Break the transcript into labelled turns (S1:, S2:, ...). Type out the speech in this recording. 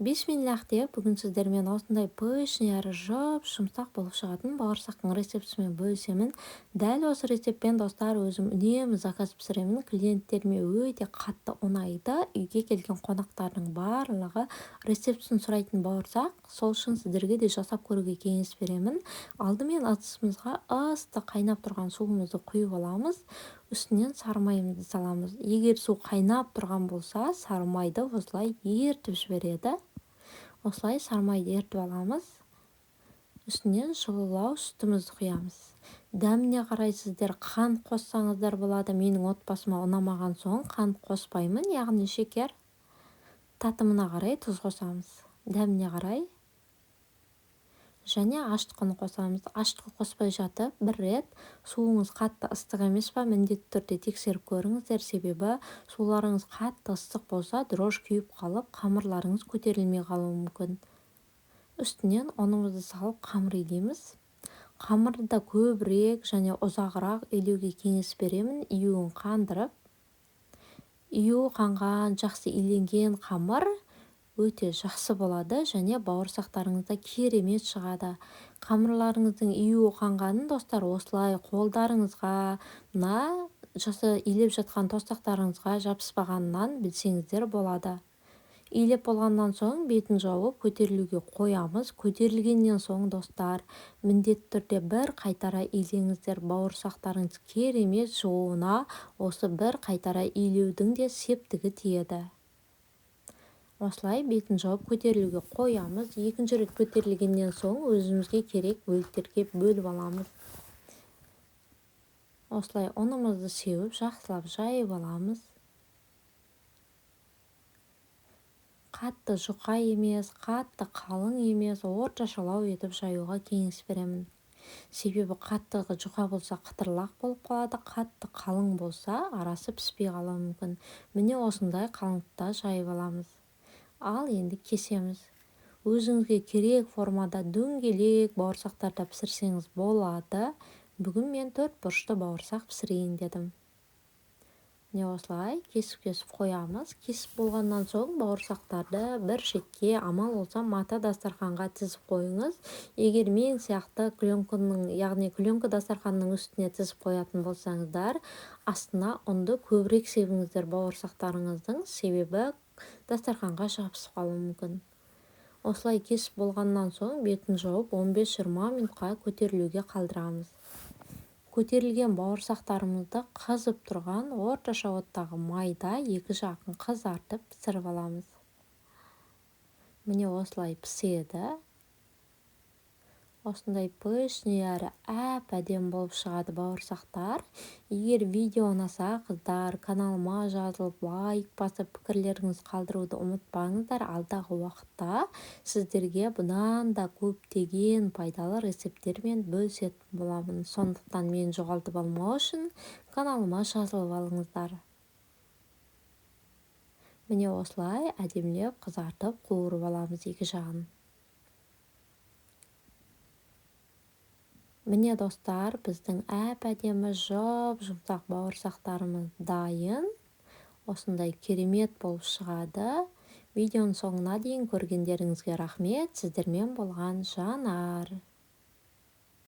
S1: Бисмиллах деп, бүгін сіздермен осындай пышный әрі жұмсақ болып шығатын бауырсақтың рецептісімен бөлісемін. Дәл осы рецептпен достар өзім үнемі заказ пісіремін. Клиенттеріме өте қатты ұнайды. Үйге келген қонақтардың барлығы рецептісін сұрайтын бауырсақ. Сол үшін сіздерге де жасап көруге кеңес беремін. Алдымен ыдысымызға ыстық қайнап тұрған суымызды құйып аламыз. Үстінен сары майымызды саламыз. Егер су қайнап тұрған болса, сары майды осылай ертіп жібереді. Осылай сары майды ертіп аламыз. Үстінен жылылау сүтімізді құямыз. Дәміне қарай сіздер қант қоссаңыздар болады. Менің отбасыма ұнамаған соң қант қоспаймын, яғни шекер. Татымына қарай тұз қосамыз. Дәміне қарай. Және аштықыны қосамыз. Аштықы қоспай жатып, бір рет суыңыз қатты ыстық емес па, міндетті түрде тексеріп көріңіздер, себебі суларыңыз қатты ыстық болса, дрож күйіп қалып, қамырларыңыз көтерілмей қалуы мүмкін. Үстінен ұнымызды салып қамыр илейміз. Қамырды көбірек және ұзағырақ илеуге кеңес беремін, июін қандырып. Июі қанған, жақсы иленген қамыр өте жақсы болады және бауырсақтарыңызда керемет шығады. Қамырларыңыздың июі қанғанын достар осылай қолдарыңызға, жасы илеп жатқан тостақтарыңызға жабыспағанынан білсеңіздер болады. Илеп болғаннан соң бетін жауып көтерілуге қоямыз. Көтерілгеннен соң достар міндетті түрде бір қайтара илеңіздер. Бауырсақтарыңыз керемет жууына осы бір қайтара илеудің де септігі тиеді. Осылай бетін жауып көтерілуге қоямыз. Екінші рет көтерілгеннен соң өзімізге керек бөліктерге бөліп аламыз. Осылай ұнымызды сеуіп, жақсылап жайып аламыз. Қатты жұқа емес, қатты қалың емес, орташалау етіп жаюға кеңес беремін. Себебі қатты жұқа болса қытырлақ болып қалады, қатты қалың болса арасы піспей қалуы мүмкін. Міне осындай қалыңдықта жайып аламыз. Ал енді кесеміз. Өзіңізге керек формада дөңгелек бауырсақтарда пісірсеңіз болады. Бүгін мен 4 бұрышты бауырсақ пісірейін дедім. Не осылай кесіп қоямыз. Кесіп болғаннан соң бауырсақтарды бір шетке, амал болса мата дастарханға тізіп қойыңыз. Егер мен сияқты пленка дастарханның үстіне тізіп қоятын болсаңыздар, астына ұнды көбірек себіңіздер бауырсақтарыңыздың, себебі дастарханға жабысып қалуы мүмкін. Осылай кесіп болғаннан соң бетін жауып 15-20 минутқа көтерілуге қалдырамыз. Көтерілген бауырсақтарымызды қызып тұрған орташа оттағы майда екі жағын қызартып пісіріп аламыз. Міне осылай піседі. Осындай пышный әрі әп-әдемі болып шығады бауырсақтар. Егер видео ұнаса, қыздар, каналыма жазылып, лайк басып, пікірлеріңіз қалдыруды ұмытпаңыздар. Алдағы уақытта сіздерге бұдан да көптеген пайдалы рецепттермен бөлісетін боламын. Сондықтан мен жоғалтып алмау үшін каналыма жазылып алыңыздар. Міне осылай әдемілеп қызартып қуырып аламыз екі жағын. Міне достар, біздің әп-әдемі жұмсақ бауырсақтарымыз дайын. Осындай керемет болып шығады. Видеоның соңына дейін көргендеріңізге рахмет. Сіздермен болған Жанар.